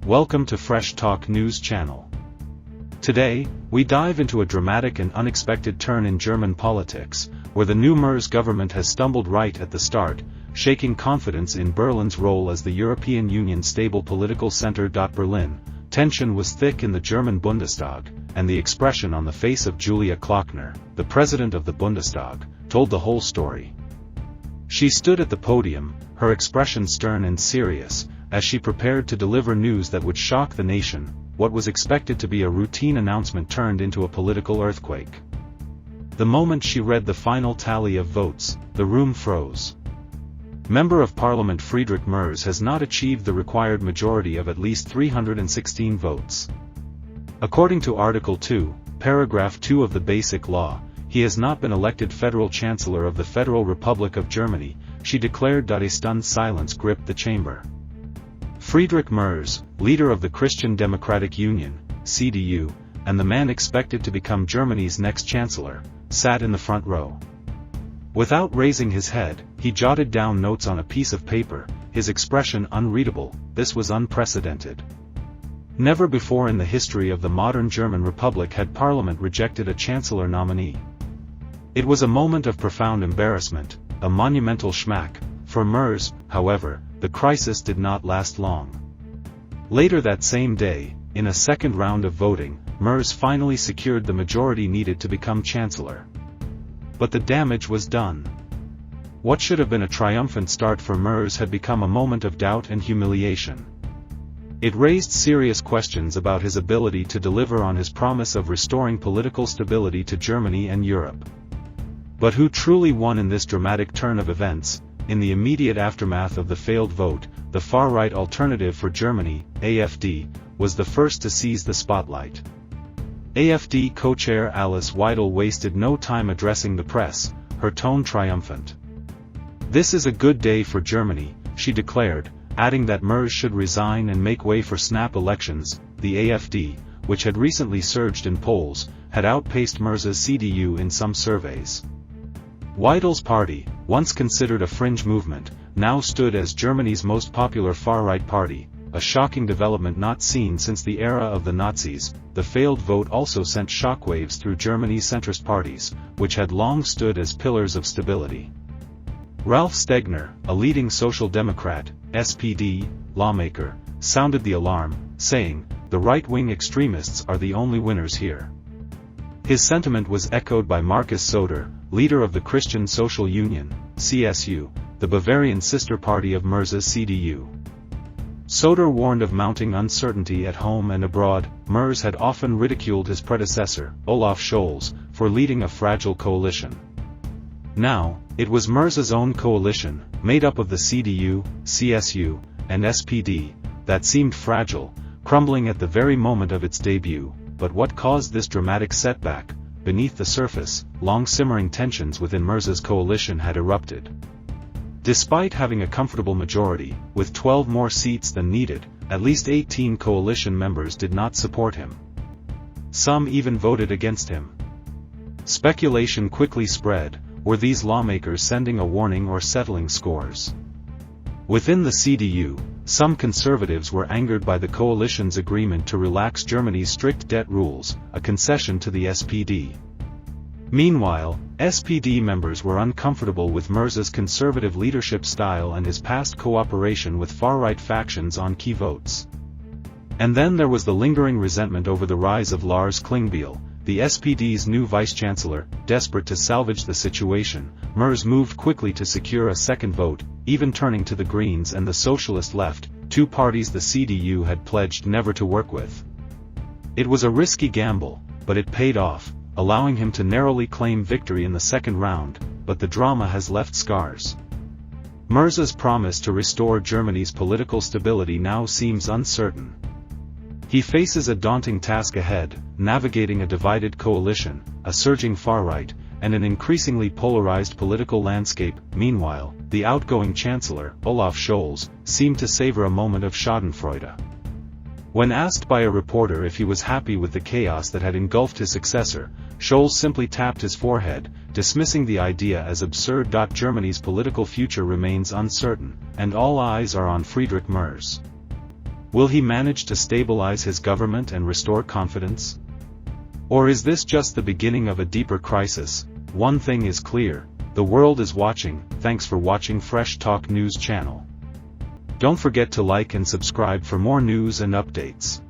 Welcome to Fresh Talk News Channel. Today, we dive into a dramatic and unexpected turn in German politics, where the new Merz government has stumbled right at the start, shaking confidence in Berlin's role as the European Union's stable political center. Berlin, tension was thick in the German Bundestag, and the expression on the face of Julia Klöckner, the president of the Bundestag, told the whole story. She stood at the podium, her expression stern and serious, as she prepared to deliver news that would shock the nation. What was expected to be a routine announcement turned into a political earthquake. The moment she read the final tally of votes, the room froze. Member of Parliament Friedrich Merz has not achieved the required majority of at least 316 votes. According to Article 2, Paragraph 2 of the Basic Law, he has not been elected Federal Chancellor of the Federal Republic of Germany, she declared. A stunned silence gripped the chamber. Friedrich Merz, leader of the Christian Democratic Union, CDU, and the man expected to become Germany's next chancellor, sat in the front row. Without raising his head, he jotted down notes on a piece of paper, his expression unreadable. This was unprecedented. Never before in the history of the modern German Republic had Parliament rejected a chancellor nominee. It was a moment of profound embarrassment, a monumental schmack. For Merz, however, the crisis did not last long. Later that same day, in a second round of voting, Merz finally secured the majority needed to become chancellor. But the damage was done. What should have been a triumphant start for Merz had become a moment of doubt and humiliation. It raised serious questions about his ability to deliver on his promise of restoring political stability to Germany and Europe. But who truly won in this dramatic turn of events? In the immediate aftermath of the failed vote, the far-right Alternative for Germany, AfD, was the first to seize the spotlight. AfD co-chair Alice Weidel wasted no time addressing the press, her tone triumphant. "This is a good day for Germany," she declared, adding that Merz should resign and make way for snap elections. The AfD, which had recently surged in polls, had outpaced Merz's CDU in some surveys. Weidel's party, once considered a fringe movement, now stood as Germany's most popular far-right party, a shocking development not seen since the era of the Nazis. The failed vote also sent shockwaves through Germany's centrist parties, which had long stood as pillars of stability. Ralph Stegner, a leading Social Democrat, SPD, lawmaker, sounded the alarm, saying, "The right-wing extremists are the only winners here." His sentiment was echoed by Markus Söder, leader of the Christian Social Union, CSU, the Bavarian sister party of Merz's CDU. Söder warned of mounting uncertainty at home and abroad. Merz had often ridiculed his predecessor, Olaf Scholz, for leading a fragile coalition. Now, it was Merz's own coalition, made up of the CDU, CSU, and SPD, that seemed fragile, crumbling at the very moment of its debut. But what caused this dramatic setback? Beneath the surface, long-simmering tensions within Merz's coalition had erupted. Despite having a comfortable majority, with 12 more seats than needed, at least 18 coalition members did not support him. Some even voted against him. Speculation quickly spread: were these lawmakers sending a warning or settling scores? Within the CDU, some conservatives were angered by the coalition's agreement to relax Germany's strict debt rules, a concession to the SPD. Meanwhile, SPD members were uncomfortable with Merz's conservative leadership style and his past cooperation with far-right factions on key votes. And then there was the lingering resentment over the rise of Lars Klingbeil, the SPD's new vice-chancellor. Desperate to salvage the situation, Merz moved quickly to secure a second vote, even turning to the Greens and the Socialist Left, two parties the CDU had pledged never to work with. It was a risky gamble, but it paid off, allowing him to narrowly claim victory in the second round. But the drama has left scars. Merz's promise to restore Germany's political stability now seems uncertain. He faces a daunting task ahead, navigating a divided coalition, a surging far-right, and an increasingly polarized political landscape. Meanwhile, the outgoing chancellor, Olaf Scholz, seemed to savor a moment of schadenfreude. When asked by a reporter if he was happy with the chaos that had engulfed his successor, Scholz simply tapped his forehead, dismissing the idea as absurd. Germany's political future remains uncertain, and all eyes are on Friedrich Merz. Will he manage to stabilize his government and restore confidence? Or is this just the beginning of a deeper crisis? One thing is clear, the world is watching. Thanks for watching Fresh Talk News channel. Don't forget to like and subscribe for more news and updates.